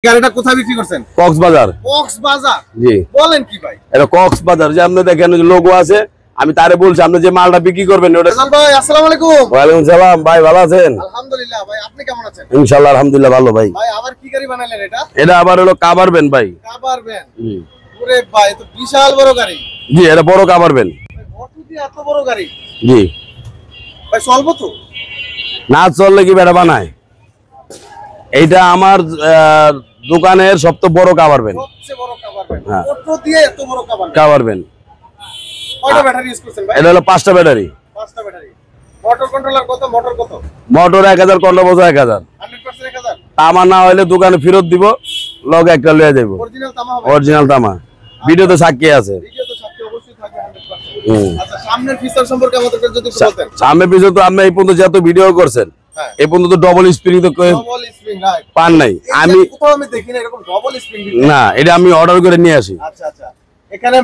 গাড়িটা কোথায় বিক্রি করছেন? কক্সবাজার। কক্সবাজার? জি। বলেন কি ভাই? এটা কক্সবাজার, যে আপনি দেখেন লোগো আছে, আমি তারে বলছি আপনি যে মালটা বিক্রি করবেন ওটা। হাসান ভাই আসসালামু আলাইকুম। ওয়া আলাইকুম সালাম ভাই, ভালো আছেন? আলহামদুলিল্লাহ ভাই, আপনি কেমন আছেন? ইনশাআল্লাহ আলহামদুলিল্লাহ ভালো ভাই। ভাই আবার কি গাড়ি বানাইলেন এটা? এটা আবার হলো কাভার ভ্যান ভাই। Cover van? জি। ওরে ভাই তো বিশাল বড় গাড়ি। জি, এটা বড় কাভার ভ্যান। অটো দিয়ে এত বড় গাড়ি? জি। ভাই চলবো তো? না চললে কি বেটা বানায়? এইটা আমার দোকানের সবচেয়ে বড় কাভার ভ্যান। সবচেয়ে বড় কাভার ভ্যান? হ্যাঁ। অটো দিয়ে এত বড় কাভার ভ্যান? Cover van. কয়টা ব্যাটারি ইউজ করছেন ভাই? এটা হলো 5টা ব্যাটারি। 5টা ব্যাটারি। মোটর কন্ট্রোলার কত? মোটর কত? মোটর 1000, কন্ট্রোল বসা 1000। 100% 1000? তামা না হইলে দোকানে ফেরত দিব, লগে একটা লয়ে যাইব। অরিজিনাল তামা হবে? অরিজিনাল তামা। ভিডিওতে সাক্ষী আছে। ভিডিও তো সাথে অবশ্যই থাকবে 100%। আচ্ছা সামনের ফিচার সম্পর্কে আমাদেরকে যদি একটু বলতেন। সামনে পিছনে তো আপনি এই পর্যন্ত যত ভিডিও করছেন, হ্যাঁ। এই পর্যন্ত ডবল স্প্রিং তো ডবল স্প্রিং রাইট পান নাই। আমি আমি কোথাও আমি দেখি না এরকম ডবল স্প্রিং দিতে। না, এটা আমি অর্ডার করে নিয়ে আসি। আচ্ছা আচ্ছা, এখানে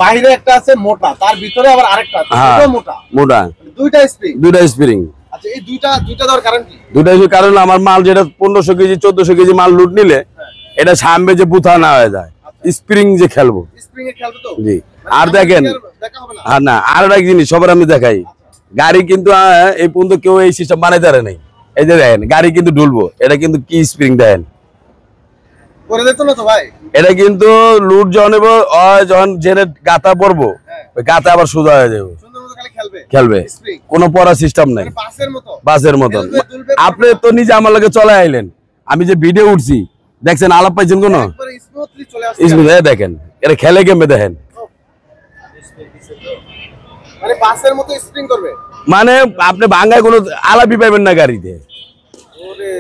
বাইরে একটা আছে মোটা, তার ভিতরে আবার আরেকটা আছে হ্যাঁ, এটা মোটা মোটা। দুইটা স্প্রিং? দুইটা স্প্রিং। আচ্ছা এই দুইটা দেওয়ার কারণ কি? দুইটা কারণ আমার মাল যেটা 1500 কেজি 1400 কেজি মাল লুট নিলে এটা সামনে যে বুথা না হয়ে যায়, স্প্রিং যে খেলবো। স্প্রিং এ খেলবে তো? জি। আর দেখেন, দেখা হবে না? হ্যাঁ না, আর একটা জিনিস সবার আমি দেখাই, গাড়ি কিন্তু এই পর্যন্ত কেউ এই সিস্টেম বানাইতে পারে নাই। এই যে দেখেন গাড়ি কিন্তু ঢুলবো, এটা কিন্তু কি স্প্রিং দেখেন করে দিত না তো ভাই? এটা কিন্তু লুট যখন নেবো, যখন জেনে গাতা পড়বো, ওই গাতা আবার সোজা হয়ে যাবে, সুন্দর মতো খালি খেলবে খেলবে। স্প্রিং কোনো পড়া সিস্টেম নাই, মানে বাসের মতো? বাসের মতন। দুলবে। আপনি তো নিজে আমার লগে চলে আইলেন, আমি যে ভিডিও উঠছি দেখছেন, আলাপ পাইছেন কোনো? একবারে স্মুথলি চলে আসছে। দেখেন এটা খেলে কেমনে দেখেন, মানে বাসের মতো স্প্রিং করবে, মানে আপনি ভাঙ্গায় কোনো আলাপই পাইবেন না গাড়িতে। ওরে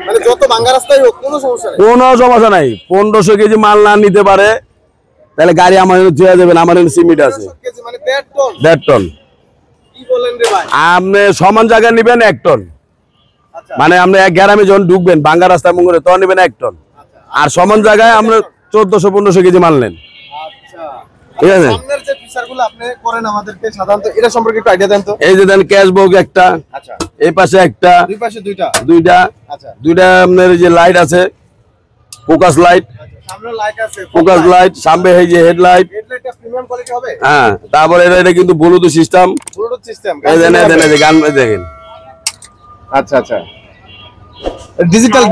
মানে যত ভাঙা রাস্তায় হোক কোনো সমস্যা নেই? কোনো সমস্যা নাই। 1500 কেজি মাল না নিতে পারে তাহলে গাড়ি আমার চলে যাবেন। আমার সিমিট আছে 1500 কেজি মানে 1.5 টন? 1.5 টন। কি বলেন রে ভাই? আপনি সমান জায়গায় নিবেন 1 টন। আচ্ছা মানে আপনি এক গ্রামে যখন ঢুকবেন ভাঙ্গা রাস্তায় মঙ্গলে তখন নিবেন 1 টন। আর সমান জায়গায় আমরা 1400-1500 কেজি মাল নেন। আচ্ছা ঠিক আছে। সামনের যে ফিচারগুলো আপনি করেন আমাদেরকে সাধারণত এটা সম্পর্কে একটু আইডিয়া দেন তো। এই যে দেন ক্যাশবক একটা, আচ্ছা এই পাশে একটা, দুই পাশে দুইটা? দুইটা। আচ্ছা দুইটা আপনার যে লাইট আছে, ফোকাস লাইট, সামনে লাইট আছে, ফোকাস লাইট, সামনে এই যে হেডলাইট। হেডলাইটটা প্রিমিয়াম কোয়ালিটি হবে? হ্যাঁ, তারপরে এটা কিন্তু ব্লুটুথ সিস্টেম। Bluetooth system? এই দেন এই যে গান দেখেন। আচ্ছা আচ্ছা ডিজিটাল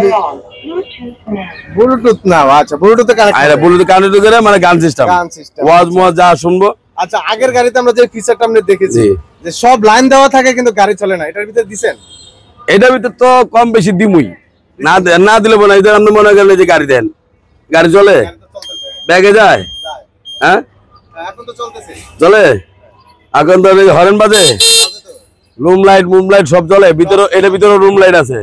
ব্লুটুথ না? আচ্ছা ব্লুটুথে কানেক্ট? আর ব্লুটুথ কানেক্ট করে মানে গান সিস্টেম, গান সিস্টেম, ওয়াজ মোয়াজ যা শুনবো। আচ্ছা আগের গাড়িতে আমরা যে ফিচারটা আমরা দেখেছি যে সব লাইন দেওয়া থাকে কিন্তু গাড়ি চলে না, এটার ভিতরে দিবেন? এটার ভিতর তো কম বেশি দিমুই, না দিলে বলে এই আপনি মনে করেন যে গাড়ি দেন, গাড়ি চলে ব্যাগে যায়। হ্যাঁ এখন তো চলতেছে? চলে। এখন তো হরেন বাজে, রুম লাইট মুম লাইট সব চলে ভিতরে, এটার ভিতরে রুম লাইট আছে,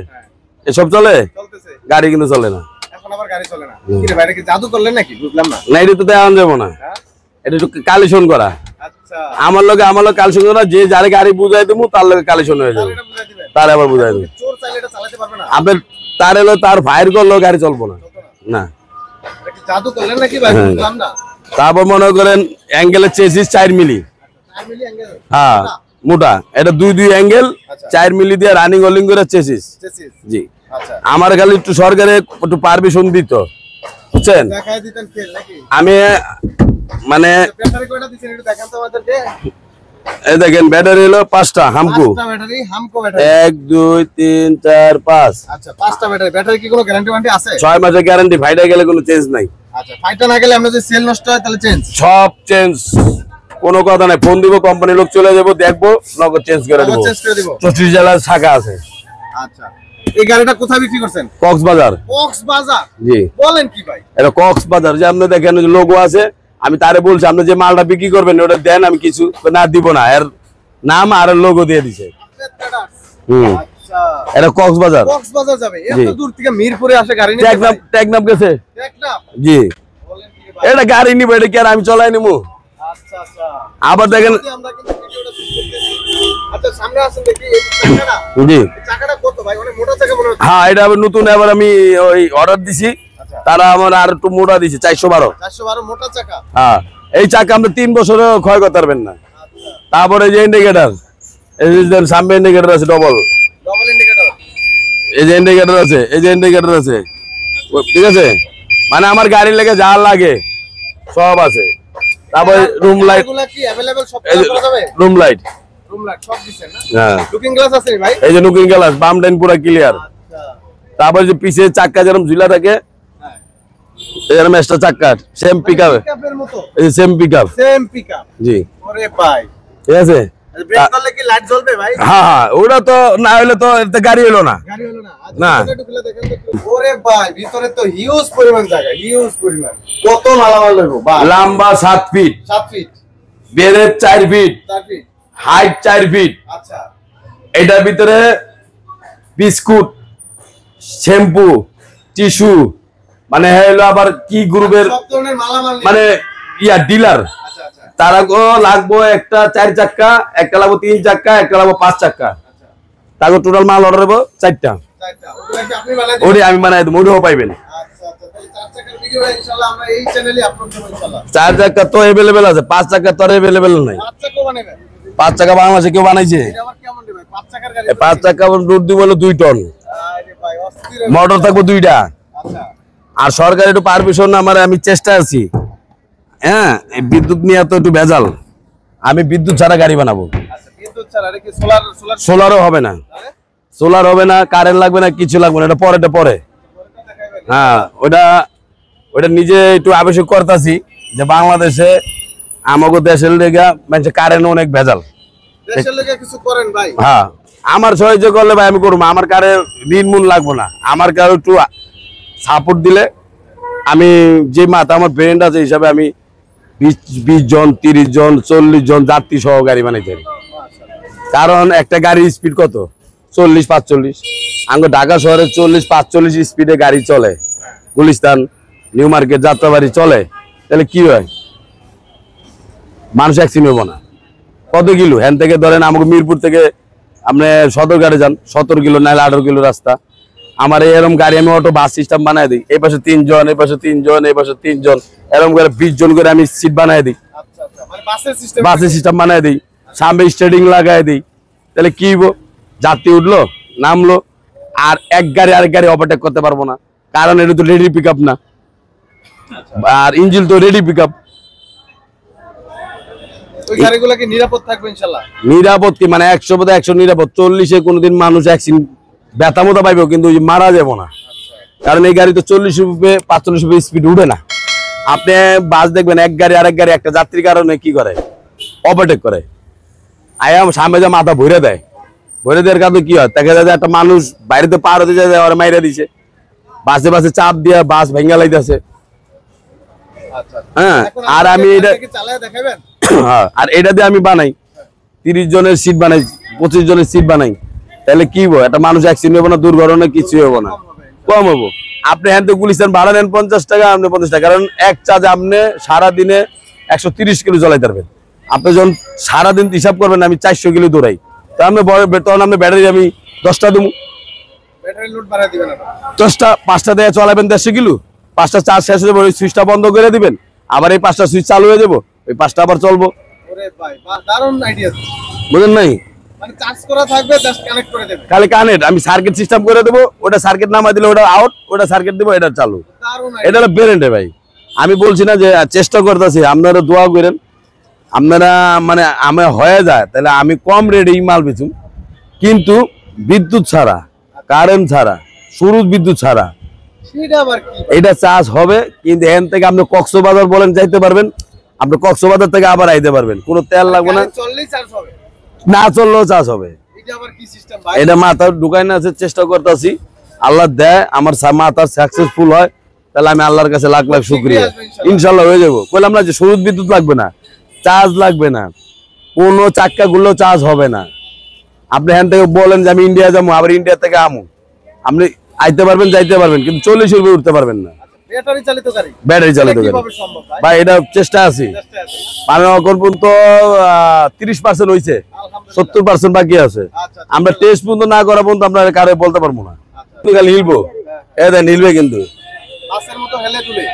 এসব চলে। চলতেছে, গাড়ি কিন্তু চলে না। এখন আবার গাড়ি চলে না? কি রে ভাই, এটা কি জাদু করলেন নাকি? বুঝলাম না। না, এটা তো দেওয়া যাবো না, এটা একটু কালেকশন করা। আচ্ছা আমার লোক কালেকশন করা, যে যারে গাড়ি বুঝাই দেবো তার লোকে কালেকশন হয়ে যাবে, এটা বুঝাই দিবেন? তার আবার বুঝাই দেবো। চোর চাইলে এটা চালাতে পারবে না? আপনার তার এলো তার ফায়ার করলো গাড়ি চলবো না। না এটা কি জাদু করলেন নাকি ভাই? বুঝলাম না। তারপর মনে করেন অ্যাঙ্গেলের চেসিস 4 মিলি। 4 মিলি অ্যাঙ্গেল? হ্যাঁ মোটা, এটা 2 অ্যাঙ্গেল 4 মিলি দিয়ে রানিং ওলিং করে চেসিস। জি। আচ্ছা আমার খালি একটু সরকারে একটু পারমিশন দিত, বুঝছেন? দেখাই দিতেন ফেল নাকি? আমি মানে ব্যাটারি কয়টা দিছেন একটু দেখান তো আমাদেরকে। এই দেখেন ব্যাটারি হলো 5টা হামকো। 5টা ব্যাটারি হামকো ব্যাটারি? 1 2 3 4 5। আচ্ছা 5টা ব্যাটারি। ব্যাটারি কি কোনো গ্যারান্টি ওয়ারেন্টি আছে? 6 মাসের গ্যারান্টি, ফাইটা গেলে কোনো চেঞ্জ নাই। আচ্ছা ফাইটা না গেলে আমরা যদি সেল নষ্ট হয় তাহলে চেঞ্জ? সব চেঞ্জ, কোনো কথা নাই। ফোন দিব, কোম্পানি লোক চলে যাবো, দেখবো, নগদ চেঞ্জ করে দেবো। চেঞ্জ করে দিব? 34 জেলার শাখা আছে। আচ্ছা এই গাড়িটা কোথায় বিক্রি করছেন? কক্সবাজার। কক্সবাজার? জি। বলেন কি ভাই? এটা কক্সবাজার, যে আপনি দেখেন লোগো আছে, আমি তারে বলছি আপনি যে মালটা বিক্রি করবেন ওটা দেন, আমি কিছু না দিব না, এর নাম আর লোগো দিয়ে দিছে। আচ্ছা এটা কক্সবাজার। কক্সবাজার যাবে? এত দূর থেকে মিরপুরে আসে গাড়ি নিয়ে? টেকনাফ গেছে। টেকনাফ? জি। বলেন কি ভাই? এটা গাড়ি নিব, এটা কি আর আমি চলাই নিবো? আচ্ছা আচ্ছা আবার দেখেন আমরা কিন্তু ভিডিওটা দেখতেছি। আচ্ছা সামনে আসেন দেখি এই চাকাটা। জি। চাকাটা কত ভাই? অনেক মোটা চাকা মনে হচ্ছে। হ্যাঁ, এটা আবার নতুন, এবার আমি ওই অর্ডার দিছি, তারা আমার আর একটু মোটা দিছে, 412। 412 মোটা চাকা? হ্যাঁ, এই চাকা আপনি 3 বছরে ক্ষয় করতে পারবেন না। তারপরে যে ইন্ডিকেটর, এই যে সামনে ইন্ডিকেটর আছে, ডবল ইন্ডিকেটর? এই যে ইন্ডিকেটর আছে, এই যে ইন্ডিকেটর আছে, ঠিক আছে, মানে আমার গাড়ির লেগে যা লাগে সব আছে। তারপরে রুম লাইট এগুলা কি अवेलेबल সব করা যাবে? রুম লাইট সব দিছেন না? হ্যাঁ, লুকিং গ্লাস আছে ভাই? এই যে লুকিং গ্লাস, বাম ডাইন পুরো ক্লিয়ার। আচ্ছা, তারপর যে পিছে চাক্কা যেরকম ঝুলা থাকে, হ্যাঁ, এরকম এক্সট্রা চাক্কা, সেম পিকআপ, পিকআপের মতো এই যে সেম পিকআপ। জি, ওরে ভাই, ঠিক আছে। ব্রেক করলে কি লাইট জ্বলবে ভাই? হ্যাঁ হ্যাঁ, ওটা তো না হলে তো এতে গাড়ি হলো না। গাড়ি হলো না। না। একটু খুলে দেখেন তো। ওরে ভাই, ভিতরে তো হিউজ পরিমাণ জায়গা, হিউজ পরিমাণ। কত মালামাল লইবো? বাহ, লম্বা 7 ফিট, 7 ফিট, বেড়ে 4 ফিট, 4 ফিট। Height 4 fit. আচ্ছা, এটার ভিতরে বিস্কুট, শ্যাম্পু, টিস্যু, মানে হলো আবার কি গ্রুপের সব ধরনের মালামাল নিয়ে- মানে ডিলার। আচ্ছা, আচ্ছা, তারা লাগবো একটা 4 চাক্কা, একটা লাগবো 3 চাক্কা, একটা লাগবো 5 চাক্কা। আচ্ছা। তারপর টোটাল মাল অর্ডার দেবো 4টা। চারটা। ওগুলা কি আপনি বানাই দিবেন? ওটি আমি বানাই দেবো, ওটিও পাইবেন। আচ্ছা, আচ্ছা। তাহলে 4 চাকার ভিডিও ইনশাআল্লাহ আমরা এই চ্যানেলে আপলোড করব ইনশাআল্লাহ। 4 চাক্কা তো অ্যাভেলেবেল আছে, 5 চাক্কা তো অ্যাভেলেবেল নাই। 5 চাকাও বানাবেন? 5 চাক্কা বাংলাদেশে কেউ বানাইছে? এটা আবার কেমন রে ভাই? 5 চাকার গাড়ি। 5 চাক্কা দুধ দিব হলো 2 টন, আরে ভাই, অস্থির। মোটর থাকবো 2টা। আচ্ছা, আর সরকার একটু পারমিশন আমার, আমি চেষ্টা আছি। হ্যাঁ, এই বিদ্যুৎ নিয়ে তো একটু ভেজাল, আমি বিদ্যুৎ ছাড়া গাড়ি বানাবো। আচ্ছা। বিদ্যুৎ ছাড়া এটা কি সোলার? সোলারও হবে না, আরে সোলার হবে না, কারেন্ট লাগবে না, কিছু লাগবে না, এটা পরে। পরে দেখাবেন। হ্যাঁ, ওটা নিজে একটু আবশ্যক করতেছি যে বাংলাদেশে আমাকে দেশের লেগা মানে কারেন্ট অনেক ভেজাল। দেশের লেগে কিছু করেন ভাই। হ্যাঁ, আমার সাহায্য করলে ভাই আমি করবো, আমার কারে ঋণ মূল লাগবো না, আমার কারো একটু সাপোর্ট দিলে আমি যে মাথা আমার ব্রেন্ড আছে হিসাবে আমি 20 জন, 30 জন, 40 জন যাত্রী সহ গাড়ি বানাইতে পারি। কারণ একটা গাড়ির স্পিড কত? 40-45। আমাদের ঢাকা শহরে 40-45 স্পিডে গাড়ি চলে, গুলিস্তান, নিউ মার্কেট, যাত্রাবাড়ি চলে, তাহলে কি হয়? মানুষ অ্যাক্সিডেন্ট হবো না। কত কিলো হ্যান থেকে ধরেন আমাকে মিরপুর থেকে আপনি সদরঘাটে যান, 17 কিলো নাহলে 18 কিলো রাস্তা। আমার এরকম গাড়ি আমি অটো বাস সিস্টেম বানাই দিই, এই পাশে 3 জন, এই পাশে 3 জন, এই পাশে 3 জন, এরকম করে 20 জন করে আমি সিট বানাই দিই, আচ্ছা, আচ্ছা। মানে বাসের সিস্টেম। বাসের সিস্টেম বানাই দিই, সামনে স্টেডিং লাগাই দিই। তাহলে কি হইব? যাত্রী উঠলো, নামলো, আর এক গাড়ি আরেক গাড়ি ওভারটেক করতে পারবো না, কারণ এটা তো রেডি পিক আপ না, আর ইঞ্জিন তো রেডি পিক আপ। ওই গাড়িগুলো কি নিরাপদ থাকবে ইনশাআল্লাহ? নিরাপদ কি মানে 100 নিরাপদ। 40-এ কোনোদিন মানুষ অ্যাক্সিডেন্ট ব্যথা মতো পাইবে, কিন্তু মারা যাবো না, কারণ এই গাড়ি তো 40-45 স্পিড উঠে না। আপনি বাস দেখবেন এক গাড়ি আরেক গাড়ি একটা যাত্রীর কারণে কি করে? ওভারটেক করে, আয়াম সামনে যা মাথা ভরে দেয়, ভরে দেওয়ার কারণে কি হয়? দেখা যায় যে একটা মানুষ বাইরেতে পার হতে যায়, ওরা মাইরা দিছে, বাসে বাসে চাপ দিয়ে বাস ভেঙে লাইতেছে। আচ্ছা। হ্যাঁ, এখন আর আমি এটা কি চালায় দেখাবেন? হ্যাঁ, আর এটা দিয়ে আমি বানাই 30 জনের সিট বানাই, 25 জনের সিট বানাই, তাহলে কি হবো? একটা মানুষ অ্যাক্সিডেন্ট হবো না, দুর্ঘটনা কিছু হবো না, কম হবো। আপনি হ্যাঁ তো গুলিস্তান ভাড়া নেন 50 টাকা, আপনি 50 টাকা, কারণ এক চার্জ আপনি সারাদিনে 130 কিলো চালাইতে পারবেন। আপনি যখন সারাদিন হিসাব করবেন আমি 400 কিলো দৌড়াই, তখন আপনি ব্যাটারি আমি 10টা দেবো, ব্যাটারি লোড বাড়ায় দিবেন আপনি। 10টা 5টা দিয়ে চালাবেন 150 কিলো, 5টা চার্জ শেষ হয়ে যাবে, ওই সুইচটা বন্ধ করে দিবেন, আবার এই 5টা সুইচ চালু হয়ে যাবো, ওই 5টা আবার চলবো। ওরে ভাই, বাহ, দারুণ আইডিয়া। বুঝলেন নাই? মানে চার্জ করা থাকবে, জাস্ট কানেক্ট করে দেবেন। খালি কানেক্ট, আমি সার্কিট সিস্টেম করে দেবো, ওটা সার্কিট নামাই দিলে ওটা আউট, ওটা সার্কিট দেবো, এটা চালু। দারুণ এটা আইডিয়া। হলো ব্যারেন্টে ভাই। আমি বলছি না যে চেষ্টা করতেছি, আপনারা দোয়া করেন, আপনারা মানে আমি হয়ে যায় তাহলে আমি কম রেটে মাল বেচুম, কিন্তু বিদ্যুৎ ছাড়া, কারেন্ট ছাড়া, সূর্য বিদ্যুৎ ছাড়া সেটা আবার কি? এটা চাষ হবে। কিন্তু এখান থেকে আপনি কক্সবাজার বলেন যাইতে পারবেন, আপনি কক্সবাজার থেকে আবার আইতে পারবেন, কোনো তেল লাগবে না, গাড়ি চললেই চার্জ হবে। না চললেও চাষ হবে। এটা আবার কি সিস্টেম ভাই? এটা মাথার ঢুকাই না আছে, চেষ্টা করতেছি, আল্লাহ দেয় আমার মাথার সাকসেসফুল হয়, তাহলে আমি আল্লাহর কাছে লাখ লাখ শুকরিয়া, ইনশাল্লাহ হয়ে যাবো। বললাম না যে সূর্য বিদ্যুৎ লাগবে না, চার্জ লাগবে না, কোনো চাক্কা গুলো চার্জ হবে না। আপনি এখান থেকে বলেন যে আমি ইন্ডিয়া যাবো, আবার ইন্ডিয়া থেকে আমু, আপনি আইতে পারবেন, যাইতে পারবেন, কিন্তু 40 রুপে উঠতে পারবেন না। ব্যাটারি চালিত গাড়ি। ব্যাটারি চালিত গাড়ি কিভাবে সম্ভব ভাই? ভাই, এটা চেষ্টা আছি, চেষ্টা আছে। আমি এখন পর্যন্ত 30% হয়েছে, আলহামদুলিল্লাহ। 70% বাকি আছে। আচ্ছা, আমরা টেস্ট পর্যন্ত না করা পর্যন্ত আমরা কারে বলতে পারবো না, খালি হিলবো, নিলবে কিন্তু বাসের মতো হেলে তুলে।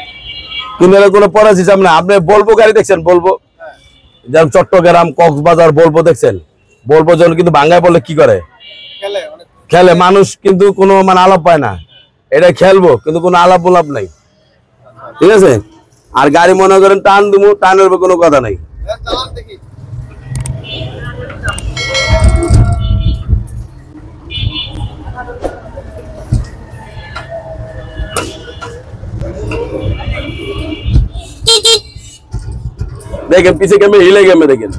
কিন্তু এর কোনো পড়া হিসাব না। আপনি বলবো গাড়ি দেখছেন, বলবো যেমন চট্টগ্রাম, কক্সবাজার বলবো দেখছেন, বলবো যখন কিন্তু বাঙ্গায় বললে কি করে? খেলে অনেক। খেলে মানুষ কিন্তু কোনো মানে আলাপ পায় না। এটা খেলবো কিন্তু কোনো আলাপ গোলাপ নাই, ঠিক আছে। আর গাড়ি মনে করেন টান দিবো, টানের উপর কোনো কথা নাই। চালান দেখি। দেখেন পিছে কেমন হিলে গেমে দেখেন,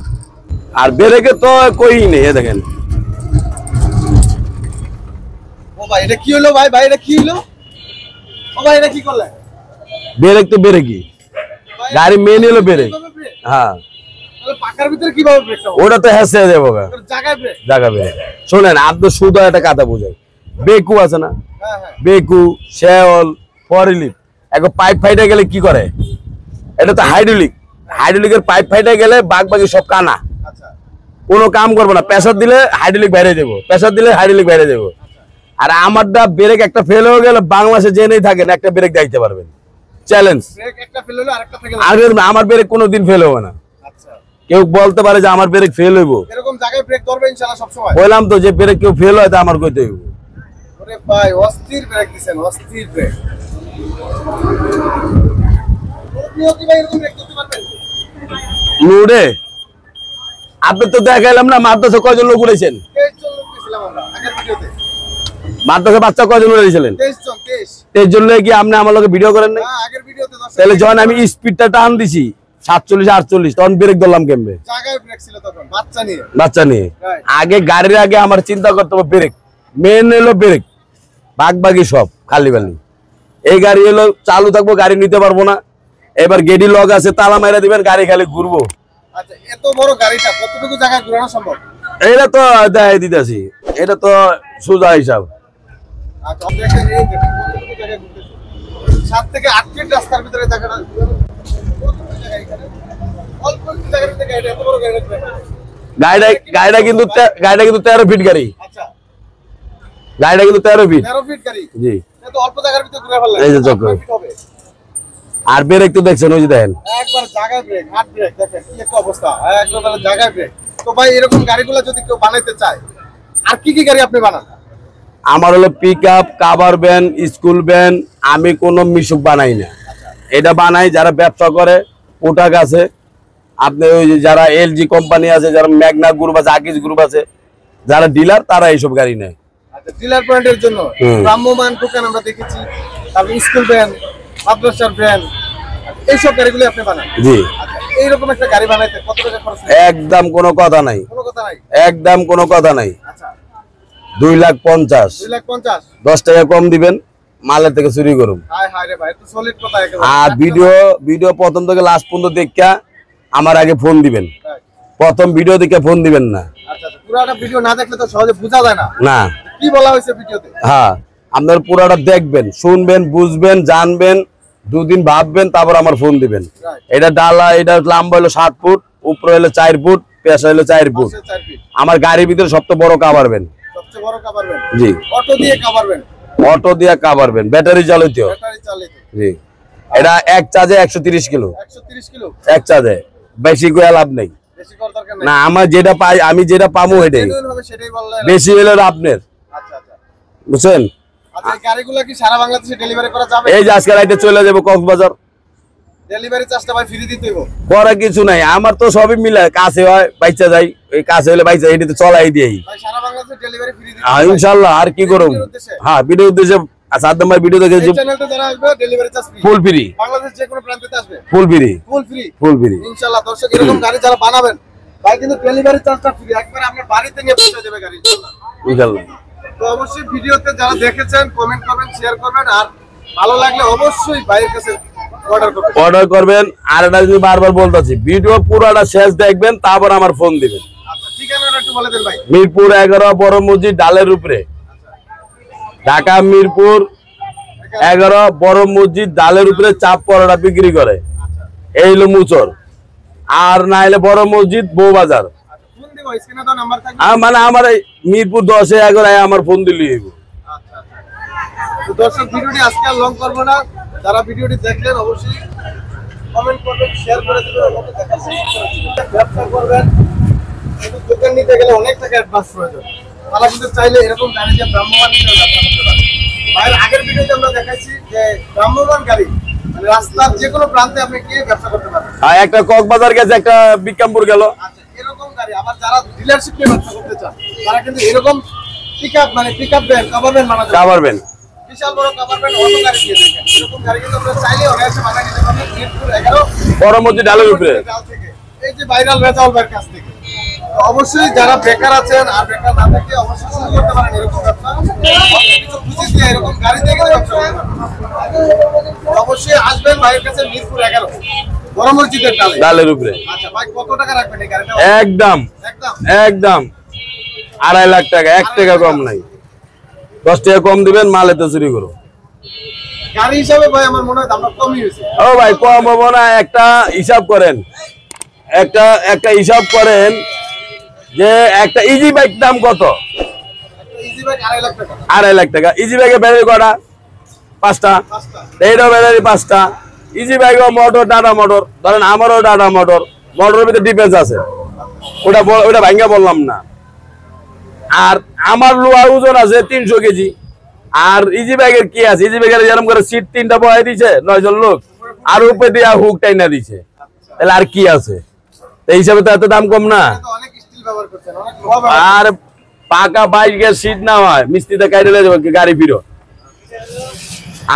আর ব্রেকে তো কই নেই, দেখেন। ও ভাই এটা কি হলো ভাই? ভাই এটা কি হলো? ও ভাই এটা কি করলে? ব্রেক তো ব্রেকই, গাড়ি মেন হলো ব্রেক। হ্যাঁ তাহলে পাকার ভিতরে কিভাবে ব্রেকটা হবে? ওটা তো হেসে যাবো জায়গায় ব্রেক। জায়গা ব্রেক। শোনেন আপনি শুধু একটা কথা বুঝাই, বেকু আছে না, হ্যাঁ হ্যাঁ বেকু শেওল ফরিলিপ এখন পাইপ ফাইটে গেলে কি করে, এটা তো হাইড্রোলিক, হাইড্রোলিকের পাইপ ফাইটে গেলে বাগ বাকি সব কানা, আচ্ছা কোনো কাম করবো না। প্রেসার দিলে হাইড্রোলিক বাইরে দেবো, প্রেসার দিলে হাইড্রোলিক বাইরে দেবো। আর আমারটা ব্রেক একটা ফেল হয়ে গেলে বাংলাদেশে জেনেই থাকেন একটা ব্রেক দিতে পারবেন, চ্যালেঞ্জ। ব্রেক একটা ফেল হলো আরেকটা থেকে আগের আমার ব্রেক কোনোদিন ফেল হবে না। আচ্ছা কেউ বলতে পারে যে আমার ব্রেক ফেল হইব, এরকম জায়গায় ব্রেক ধরবে ইনশাআল্লাহ সব সময়। বললাম তো যে ব্রেক কেউ ফেল হয় তা আমার কইতে হইব। ওরে ভাই অস্থির ব্রেক দিবেন, অস্থির ব্রেক। আপনিও কি ভাই এরকম ব্রেক করতে পারবেন? লোডে আপনি তো দেখাইলাম না মাদ্রাসা কয়জন লোক উড়েছেন, 23 জন লোক ছিলাম আমরা আগের ভিডিওতে। মাদ্রাসা বাচ্চা কয়জন উড়েছিলেন? 23 জন 23। এর জন্য কি আপনি আমার লগে ভিডিও করেন নাই? হ্যাঁ আগের ভিডিওতে 10 তাহলে যখন আমি স্পিডটা টান দিছি 47 48 তখন ব্রেক ধরলাম কেমনে? জায়গায় ব্রেক ছিল তখন বাচ্চা নিয়ে। বাচ্চা নিয়ে Right. আগে গাড়ির আগে আমার চিন্তা করতে হবে ব্রেক, মেন হলো ব্রেক, বাকি সব খালি বালি। এই গাড়ি হলো চালু থাকবো, গাড়ি নিতে পারবো না। এবার গেডি লগ আছে, তালা মাইরা দিবেন, গাড়ি খালি ঘুরবো। আচ্ছা এত বড় গাড়িটা কতটুকু জায়গা ঘোরানো সম্ভব? এটা তো দেখাই দিতেছি, এটা তো সোজা হিসাব। আচ্ছা দেখেন এই দেখেন কতটুকু জায়গা ঘুরতেছে। 7 থেকে 8 ফিট রাস্তার ভিতরে জায়গাটা কতটুকু জায়গা এখানে? অল্প একটু জায়গার ভিতরে গাড়িটা এত বড় গাড়ি রাখবে। গাড়িটা কিন্তু 13 ফিট গাড়ি, আচ্ছা গাড়িটা কিন্তু 13 ফিট। 13 ফিট গাড়ি। জি এটা তো অল্প জায়গার ভিতরে ঘুরে ফেললে। এই যে চক্র। 8 ফিট হবে। আর ব্রেক তো দেখছেন ওই যে দেখেন, একবার জায়গায় ব্রেক, হাত ব্রেক দেখেন কি একটা অবস্থা। একবার জায়গায় ব্রেক। তো ভাই এরকম গাড়িগুলো যদি কেউ বানাইতে চায় আর কি কি গাড়ি আপনি বানান? আমার হলো pick up, cover van, school van. আমি কোনো মিশুক বানাই না, এটা বানাই যারা ব্যবসা করে, পোটাক আছে, আপনি ওই যে যারা এলজি কোম্পানি আছে, যারা ম্যাগনা গ্রুপ আছে, আকিজ গ্রুপ আছে, যারা ডিলার তারা এইসব গাড়ি নেয়। আচ্ছা ডিলার পয়েন্টের জন্য ব্রাহ্মমান দোকান আমরা দেখেছি, তারপর স্কুল ভ্যান, মাদ্রাসার ভ্যান, এইসব গাড়িগুলো আপনি বানান। জি আচ্ছা এইরকম একটা গাড়ি বানাইতে কত টাকা খরচ হয়? একদম কোনো কথা নাই, কোনো কথা নাই। একদম কোনো কথা নাই। আচ্ছা 2,50,000, 2,50,000। 10 টাকা কম দিবেন, মালের থেকে চুরি করুন। হায় হায় রে ভাই তো সলিড কথা একেবারে। আর ভিডিও প্রথম থেকে লাস্ট পর্যন্ত দেখা আমার আগে ফোন দিবেন, Right. প্রথম ভিডিও দেখে ফোন দিবেন না। আচ্ছা আচ্ছা পুরোটা ভিডিও না দেখলে তো সহজে বোঝা যায় না না কি বলা হয়েছে ভিডিওতে। হ্যাঁ আপনার পুরোটা দেখবেন, শুনবেন, বুঝবেন, জানবেন, দুদিন ভাববেন, তারপর আমার ফোন দিবেন। Right. এটা ডালা, এটা লম্বা হলো 7 ফুট, উপরে হলো 4 ফুট, পেশা হলো 4 ফুট। 4 ফিট আমার গাড়ির ভিতরে সবচেয়ে বড় কাভার ভ্যান। সবচেয়ে বড় কাভার ভ্যান। জি অটো দিয়ে কাভার ভ্যান, অটো দিয়া কাভার ভ্যান, ব্যাটারি চালিত। ব্যাটারি চালিত। জি এটা এক চার্জে 130 কিলো, 130 কিলো। এক চার্জে, বেশি করে লাভ নেই। বেশি করার দরকার নাই। না আমার যেটা পাই, আমি যেটা পাবো এটাই, জেনুইন ভাবে সেটাই বললে। বেশি হলে আপনার, আচ্ছা আচ্ছা বুঝছেন। আচ্ছা এই গাড়িগুলো কি সারা বাংলাদেশে ডেলিভারি করা যাবে? এই যে আজকে রাইতে চলে যাবো কক্সবাজার, ডেলিভারি চার্জটা ভাই ফ্রি দিতে হইব? করা কিছু নাই, আমার তো সবই মিলে, কাছে হয় বাইচা যাই, এই কাছে হলে বাইচা, এটি তো চলাই দিই। ভাই সারা বাংলাদেশে ডেলিভারি ফ্রি দিতে ইনশাল্লাহ। আর কি করব, হ্যাঁ ভিডিও উদ্দেশ্যে সাদ্দাম ভাই ভিডিও দেখে এই চ্যানেলটা যারা আসবে delivery charge free. Full free, Bangladesh যে কোনো প্রান্তে আসবে full free, full free. Full free ইনশাআল্লাহ দর্শক এরকম গাড়ি যারা বানাবেন ভাই কিন্তু ডেলিভারি চার্জটা ফ্রি, একবার আপনার বাড়িতে নিয়ে পৌঁছে দেবে গাড়ি ইনশাআল্লাহ। ইনশাল্লাহ। তো অবশ্যই ভিডিওতে যারা দেখেছেন কমেন্ট করবেন, শেয়ার করবেন, আর ভালো লাগলে অবশ্যই ভাইয়ের কাছে অর্ডার করবেন। অর্ডার করবেন। আর এটা যদি বারবার বলতেছি, ভিডিও পুরোটা শেষ দেখবেন, তারপর আমার ফোন দিবেন। আচ্ছা ঠিকানাটা একটু বলে দেন ভাই। মিরপুর 11 বড় মসজিদ ডালের উপরে, ঢাকা মিরপুর 11 বড় মসজিদ ডালের উপরে চাপ পরোটা বিক্রি করে, এই হলো মুচর। আর না হলে বড় মসজিদ বউবাজার। ফোন দিব স্ক্রিনে তো নাম্বার থাকবে। মানে আমার এই মিরপুর 10 11 আমার ফোন দিলেই হইব। আচ্ছা আচ্ছা তো দর্শক ভিডিওটি আজকে আর লং করব না, যারা ভিডিওটি দেখলেন অবশ্যই কমেন্ট করবেন, শেয়ার করে দিবেন, আমাকে দেখার চেষ্টা করবেন। ব্যবসা করবেন কিন্তু দোকান নিতে গেলে অনেক টাকা অ্যাডভান্স প্রয়োজন। তারা কিন্তু চাইলে এরকম গাড়ি দিয়ে ব্রাহ্মণ নিতে ব্যবসা করতে পারে। ভাইয়ের আগের ভিডিওতে আমরা দেখাইছি যে ভ্রাম্যমাণ গাড়ি মানে রাস্তার যে কোনো প্রান্তে আপনি গিয়ে ব্যবসা করতে পারবেন। আর একটা কক্সবাজার গেছে, একটা বিক্রমপুর গেল। আচ্ছা, এরকম গাড়ি আবার যারা ডিলারশিপ নিয়ে ব্যবসা করতে চান তারা কিন্তু এরকম পিকআপ মানে পিকআপ ভ্যান কভার ভ্যান বানাতে পারবেন, বিশাল বড় কভার ভ্যান অটো গাড়ি দিয়ে দেখেন। এরকম গাড়ি কিন্তু আমরা চাইলে অনায়াসে বানিয়ে নিতে পারবেন মিরপুর 11 পরমতি ডালের উপরে। থেকে এই যে ভাইরাল রেজাউল ভাইয়ের কাছ থেকে। তো অবশ্যই যারা বেকার আছেন আর বেকার না থেকে অবশ্যই শুরু করতে পারেন এরকম ব্যবসা। কিছু বুঝি দিয়ে এরকম গাড়ি দিয়ে কিন্তু ব্যবসা করতে পারেন। তো অবশ্যই আসবেন ভাইয়ের কাছে মিরপুর 11 বড় মসজিদের ডালের উপরে। আচ্ছা ভাই, কত টাকা রাখবেন এই গাড়িটা? একদম একদম একদম 2.5 লাখ টাকা, 1 টাকা কম নাই। 10 টাকা কম দিবেন, মাল এত চুরি করো। গাড়ি হিসাবে ভাই আমার মনে হয় দামটা কমই হয়েছে। ও ভাই কম হবো না? একটা হিসাব করেন, একটা হিসাব করেন যে একটা ইজি বাইক দাম কত? ইজি বাইক 2.5 লাখ টাকা। 2.5 লাখ টাকা। ইজি বাইকের ব্যাটারি কটা? 5টা। এইটাও ব্যাটারি 5টা। ইজি বাইকও মোটর, টাটা মোটর। ধরেন আমারও টাটা মোটর, মোটরের ভিতরে ডিফেন্স আছে, ওটা ভাঙ্গা বললাম না। আর আমার লোহা ওজন আছে 300 কেজি। আর ইজি ব্যাগের কি আছে? ইজি ব্যাগের যেরকম করে সিট 3টা বহাই দিছে 9 জন লোক, আর উপরে দিয়া হুক টাইনা দিছে, তাহলে আর কি আছে? এই হিসাবে তো এত দাম কম না। তো অনেক স্টিল ব্যবহার করছেন, অনেক লোহা ব্যবহার আর পাকা বাইকের সিট না হয় মিস্ত্রিতে কাইটে লয়ে যাবে গাড়ি ফিরো।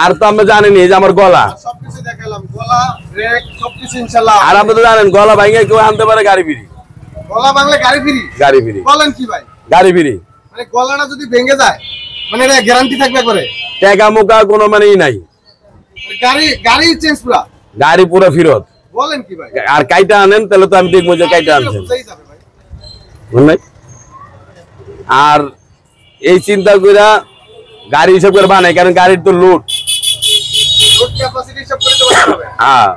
আর তো আমরা জানেনি যে আমার গলা, সবকিছু দেখালাম, গলা ব্রেক সবকিছু ইনশাআল্লাহ। আর আমরা তো জানেন গলা ভাঙে কেউ আনতে পারে গাড়ি ফিরি। গলা ভাঙলে গাড়ি ফ্রি? গাড়ি ফিরি বলেন কি ভাই? গাড়ি ফিরি মানে গলাটা যদি ভেঙে যায় মানে এটা গ্যারান্টি থাকবে করে? টাকা মুকা কোনো মানেই নাই, গাড়ি চেঞ্জ পুরা, গাড়ি পুরো ফিরত। বলেন কি ভাই? আর কাইটা আনেন তাহলে তো আমি দেখবো যে কাইটা আনছেন, বুঝাই যাবে ভাই। বুঝলেন? আর এই চিন্তা কইরা গাড়ি হিসাব করে বানাই, কারণ গাড়ির তো লোড। রোড ক্যাপাসিটি সব করে দেওয়া যাবে। হ্যাঁ,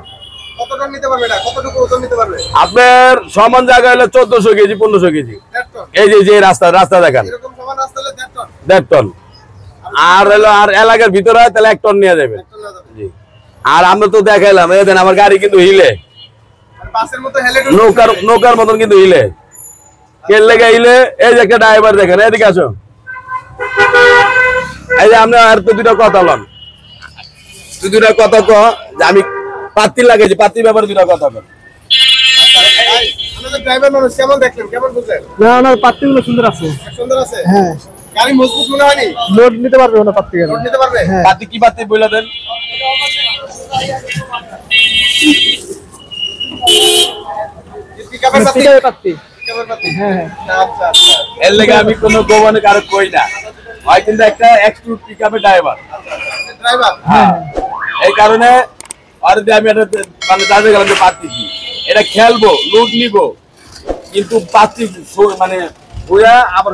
কত টন নিতে পারবে এটা? কতটুকু ওজন নিতে পারবে? আপনার সমান জায়গা হলে 1400 কেজি 1500 কেজি। 1.5 টন। এই যে রাস্তা দেখান এরকম সমান রাস্তা হলে 1.5 টন। 1.5 টন। আর হলো আর এলাকার ভিতরে হয় তাহলে 1 টন নিয়ে যাবে। 1 টন না যাবে। জি। আর আমরা তো দেখাইলাম, এই দেন আমার গাড়ি কিন্তু হিলে, আর বাসের মতো হেলে নৌকার মতন কিন্তু হিলে। কেন লেগে হিলে? এই যে একটা ড্রাইভার দেখেন, এদিকে আসো। এই যে আমরা আর তো দুটো কথা বললাম, দুটা কথা ক যে আমি পাত্তি লাগাইছি, পাত্তির ব্যাপারে দুটো কথা বল। আমাদের ড্রাইভার মানুষ কেমন দেখলেন, কেমন বুঝলেন? না না, পাত্তিগুলো সুন্দর আছে। সুন্দর আছে? হ্যাঁ, গাড়ি মজবুত মনে হয়নি? লোড নিতে পারবে না পাত্তি গেলে। লোড নিতে পারবে? হ্যাঁ। পাত্তি কি পাত্তি বইলা দেন? পিকআপের পাতি? পিকআপের পাত্তি। পিকআপের পাতি? হ্যাঁ হ্যাঁ। আচ্ছা আচ্ছা। এর লেগে আমি কোনো গোবনে কারো কই না, হয় কিন্তু একটা এক্সট্রুড পিকআপের ড্রাইভার। ড্রাইভার? হ্যাঁ, এই কারণে আর যে আমি এটা মানে জানতে গেলাম যে পাত্তি কি, এটা খেলবো, লুট নিব, কিন্তু পাত্তি মানে বইয়া আবার